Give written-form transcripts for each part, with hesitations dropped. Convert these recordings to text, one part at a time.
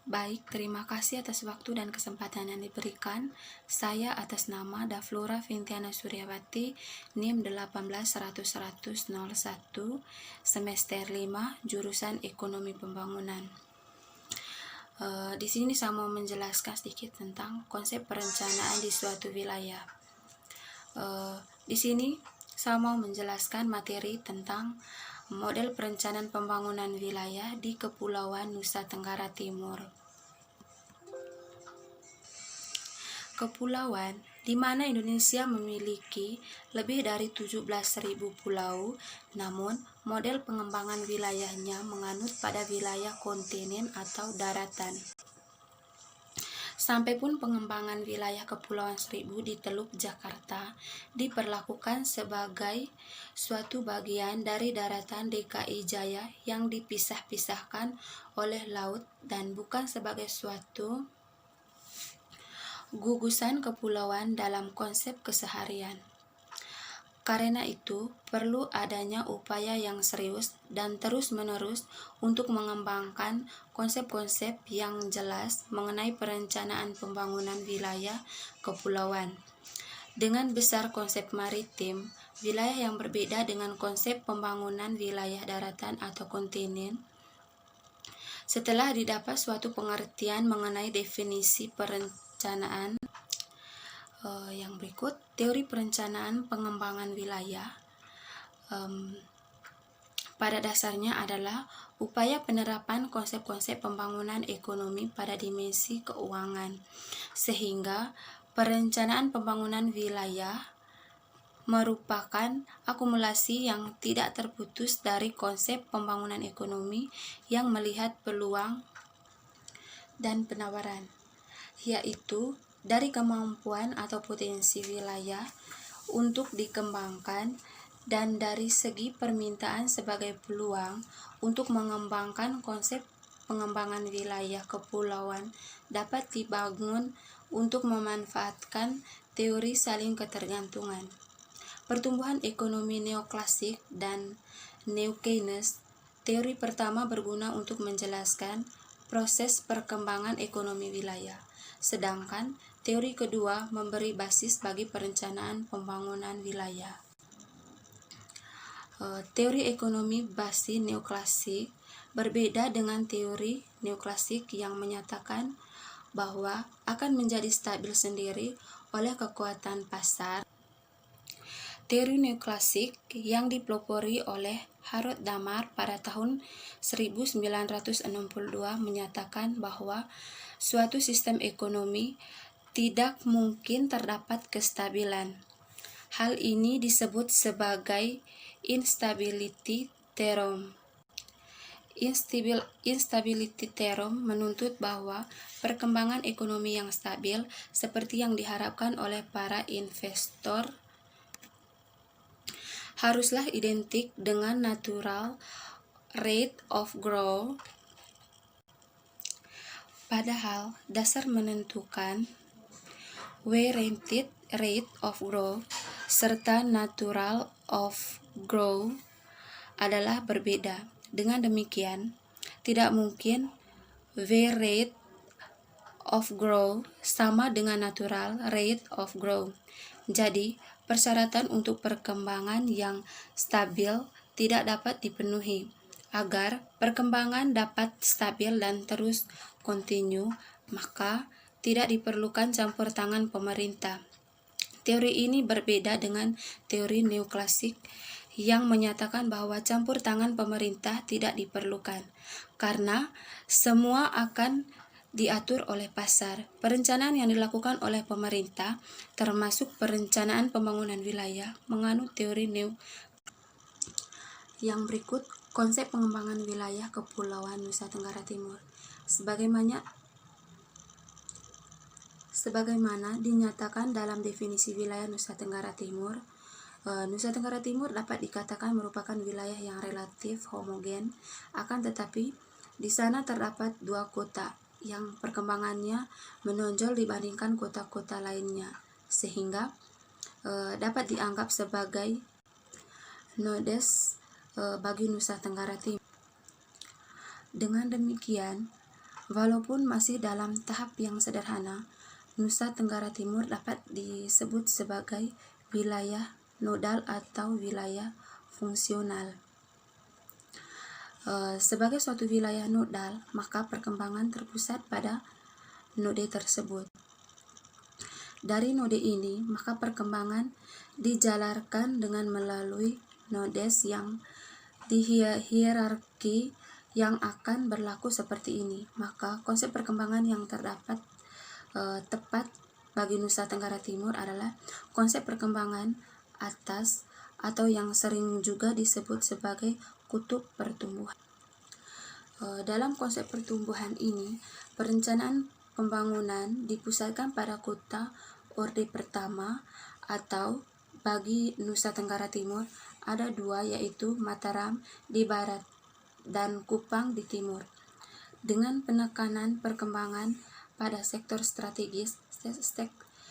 Baik, terima kasih atas waktu dan kesempatan yang diberikan. Saya atas nama Daflora Vintiana Suryawati, NIM 18.100.101, semester 5, jurusan Ekonomi Pembangunan. Di sini saya mau menjelaskan sedikit tentang konsep perencanaan di suatu wilayah. Di sini saya mau menjelaskan materi tentang model perencanaan pembangunan wilayah di Kepulauan Nusa Tenggara Timur. Kepulauan, di mana Indonesia memiliki lebih dari 17.000 pulau, namun model pengembangan wilayahnya menganut pada wilayah kontinen atau daratan. Sampai pun pengembangan wilayah Kepulauan Seribu di Teluk Jakarta diperlakukan sebagai suatu bagian dari daratan DKI Jaya yang dipisah-pisahkan oleh laut dan bukan sebagai suatu gugusan kepulauan dalam konsep keseharian. Karena itu, perlu adanya upaya yang serius dan terus-menerus untuk mengembangkan konsep-konsep yang jelas mengenai perencanaan pembangunan wilayah kepulauan. Dengan besar konsep maritim, wilayah yang berbeda dengan konsep pembangunan wilayah daratan atau kontinen. Setelah didapat suatu pengertian mengenai definisi perencanaan, yang berikut, teori perencanaan pengembangan wilayah pada dasarnya adalah upaya penerapan konsep-konsep pembangunan ekonomi pada dimensi keuangan, sehingga perencanaan pembangunan wilayah merupakan akumulasi yang tidak terputus dari konsep pembangunan ekonomi yang melihat peluang dan penawaran, yaitu dari kemampuan atau potensi wilayah untuk dikembangkan dan dari segi permintaan sebagai peluang untuk mengembangkan konsep pengembangan wilayah kepulauan dapat dibangun untuk memanfaatkan teori saling ketergantungan. Pertumbuhan ekonomi neoklasik dan neo-Keynes, teori pertama berguna untuk menjelaskan proses perkembangan ekonomi wilayah, sedangkan teori kedua memberi basis bagi perencanaan pembangunan wilayah. Teori ekonomi basis neoklasik berbeda dengan teori neoklasik yang menyatakan bahwa akan menjadi stabil sendiri oleh kekuatan pasar. Teori neoklasik yang dipelopori oleh Harold Damar pada tahun 1962 menyatakan bahwa suatu sistem ekonomi tidak mungkin terdapat kestabilan. Hal ini disebut sebagai instability theorem. Instability theorem menuntut bahwa perkembangan ekonomi yang stabil seperti yang diharapkan oleh para investor haruslah identik dengan natural rate of growth. Padahal dasar menentukan warranted rate of growth serta natural of growth adalah berbeda. Dengan demikian, tidak mungkin rate of growth sama dengan natural rate of growth. Jadi, persyaratan untuk perkembangan yang stabil tidak dapat dipenuhi. Agar perkembangan dapat stabil dan terus kontinu, maka tidak diperlukan campur tangan pemerintah. Teori ini berbeda dengan teori neoklasik yang menyatakan bahwa campur tangan pemerintah tidak diperlukan, karena semua akan diatur oleh pasar. Perencanaan yang dilakukan oleh pemerintah, termasuk perencanaan pembangunan wilayah, menganut teori yang berikut konsep pengembangan wilayah Kepulauan Nusa Tenggara Timur. Sebagaimana dinyatakan dalam definisi wilayah Nusa Tenggara Timur, Nusa Tenggara Timur dapat dikatakan merupakan wilayah yang relatif homogen, akan tetapi di sana terdapat dua kota yang perkembangannya menonjol dibandingkan kota-kota lainnya, sehingga dapat dianggap sebagai nodes bagi Nusa Tenggara Timur. Dengan demikian, Walaupun masih dalam tahap yang sederhana, Nusa Tenggara Timur dapat disebut sebagai wilayah nodal atau wilayah fungsional. Sebagai suatu wilayah nodal, maka perkembangan terpusat pada node tersebut. Dari node ini, maka perkembangan dijalarkan dengan melalui nodes yang di hierarki yang akan berlaku seperti ini. Maka konsep perkembangan yang terdapat tepat bagi Nusa Tenggara Timur adalah konsep perkembangan atas atau yang sering juga disebut sebagai kutub pertumbuhan. Dalam konsep pertumbuhan ini, perencanaan pembangunan dipusatkan pada kota orde pertama, atau bagi Nusa Tenggara Timur ada dua, yaitu Mataram di barat dan Kupang di timur, dengan penekanan perkembangan pada sektor strategis.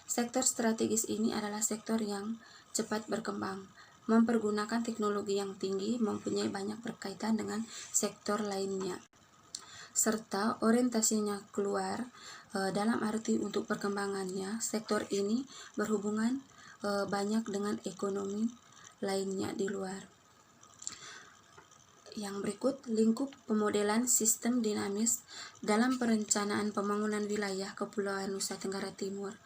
Sektor strategis ini adalah sektor yang cepat berkembang, mempergunakan teknologi yang tinggi, mempunyai banyak berkaitan dengan sektor lainnya, serta orientasinya keluar. Dalam arti untuk perkembangannya, sektor ini berhubungan banyak dengan ekonomi lainnya di luar. Yang berikut, lingkup pemodelan sistem dinamis dalam perencanaan pembangunan wilayah Kepulauan Nusa Tenggara Timur.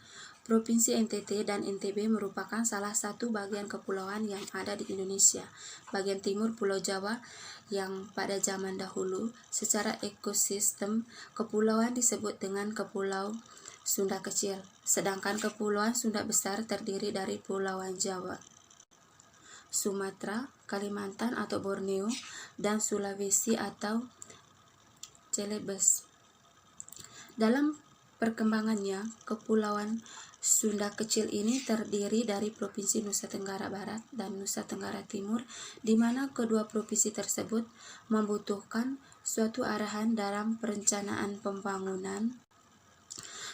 Provinsi NTT dan NTB merupakan salah satu bagian kepulauan yang ada di Indonesia. Bagian timur Pulau Jawa yang pada zaman dahulu secara ekosistem kepulauan disebut dengan Kepulauan Sunda Kecil, sedangkan Kepulauan Sunda Besar terdiri dari Pulauan Jawa, Sumatera, Kalimantan atau Borneo, dan Sulawesi atau Celebes. Dalam perkembangannya, Kepulauan Sunda Kecil ini terdiri dari Provinsi Nusa Tenggara Barat dan Nusa Tenggara Timur, di mana kedua provinsi tersebut membutuhkan suatu arahan dalam perencanaan pembangunan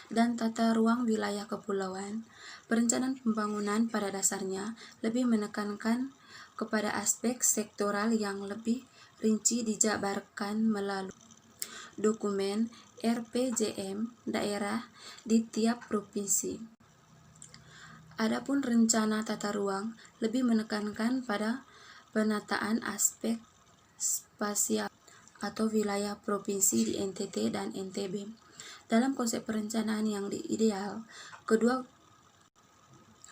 dan tata ruang wilayah kepulauan. Perencanaan pembangunan pada dasarnya lebih menekankan kepada aspek sektoral yang lebih rinci dijabarkan melalui dokumen RPJM daerah di tiap provinsi. Adapun rencana tata ruang lebih menekankan pada penataan aspek spasial atau wilayah provinsi di NTT dan NTB. Dalam konsep perencanaan yang ideal, kedua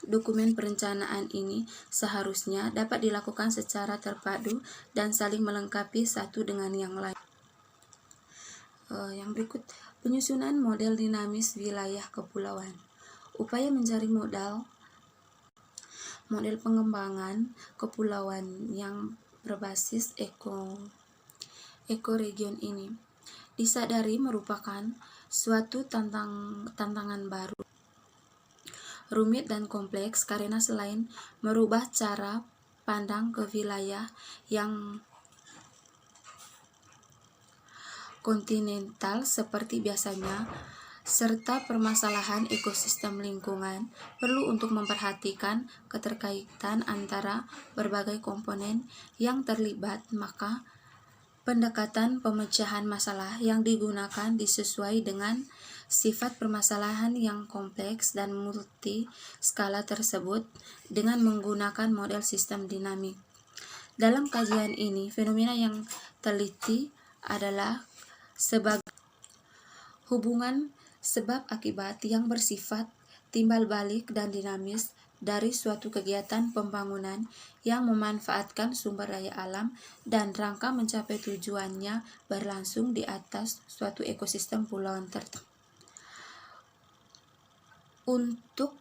dokumen perencanaan ini seharusnya dapat dilakukan secara terpadu dan saling melengkapi satu dengan yang lain. Yang berikut, penyusunan model dinamis wilayah kepulauan. Upaya mencari model pengembangan kepulauan yang berbasis ekoregion ini disadari merupakan suatu tantangan baru, rumit dan kompleks, karena selain merubah cara pandang ke wilayah yang kontinental seperti biasanya, serta permasalahan ekosistem lingkungan, perlu untuk memperhatikan keterkaitan antara berbagai komponen yang terlibat. Maka pendekatan pemecahan masalah yang digunakan disesuai dengan sifat permasalahan yang kompleks dan multi skala tersebut dengan menggunakan model sistem dinamik. Dalam kajian ini, fenomena yang teliti adalah sebagai hubungan sebab akibat yang bersifat timbal balik dan dinamis dari suatu kegiatan pembangunan yang memanfaatkan sumber daya alam dan rangka mencapai tujuannya berlangsung di atas suatu ekosistem pulauan tertentu. Untuk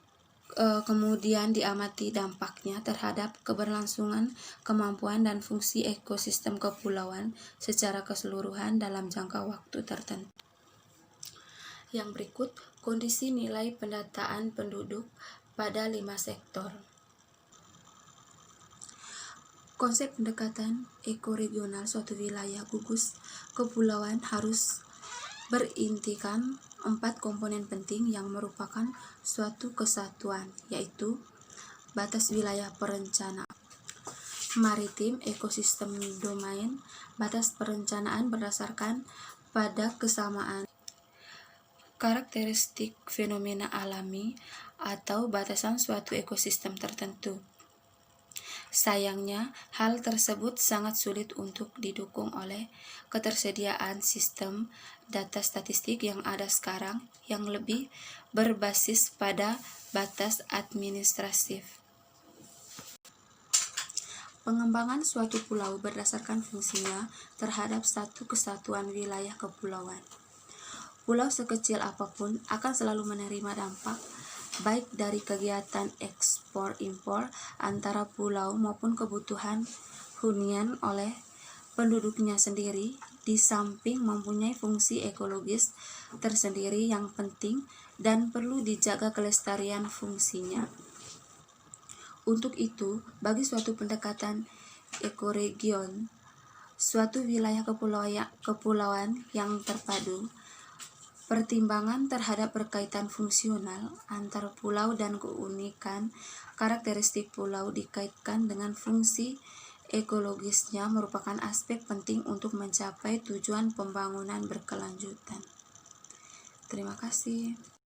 kemudian diamati dampaknya terhadap keberlangsungan, kemampuan dan fungsi ekosistem kepulauan secara keseluruhan dalam jangka waktu tertentu. Yang berikut, kondisi nilai pendataan penduduk pada 5 sektor. Konsep pendekatan ekoregional suatu wilayah gugus kepulauan harus berintikan 4 komponen penting yang merupakan suatu kesatuan, yaitu batas wilayah perencanaan maritim, ekosistem domain, batas perencanaan berdasarkan pada kesamaan karakteristik fenomena alami atau batasan suatu ekosistem tertentu. Sayangnya, hal tersebut sangat sulit untuk didukung oleh ketersediaan sistem data statistik yang ada sekarang yang lebih berbasis pada batas administratif. Pengembangan suatu pulau berdasarkan fungsinya terhadap satu kesatuan wilayah kepulauan. Pulau sekecil apapun akan selalu menerima dampak baik dari kegiatan ekspor-impor antara pulau maupun kebutuhan hunian oleh penduduknya sendiri, di samping mempunyai fungsi ekologis tersendiri yang penting dan perlu dijaga kelestarian fungsinya. Untuk itu, bagi suatu pendekatan ekoregion, suatu wilayah kepulauan yang terpadu, pertimbangan terhadap berkaitan fungsional antar pulau dan keunikan karakteristik pulau dikaitkan dengan fungsi ekologisnya merupakan aspek penting untuk mencapai tujuan pembangunan berkelanjutan. Terima kasih.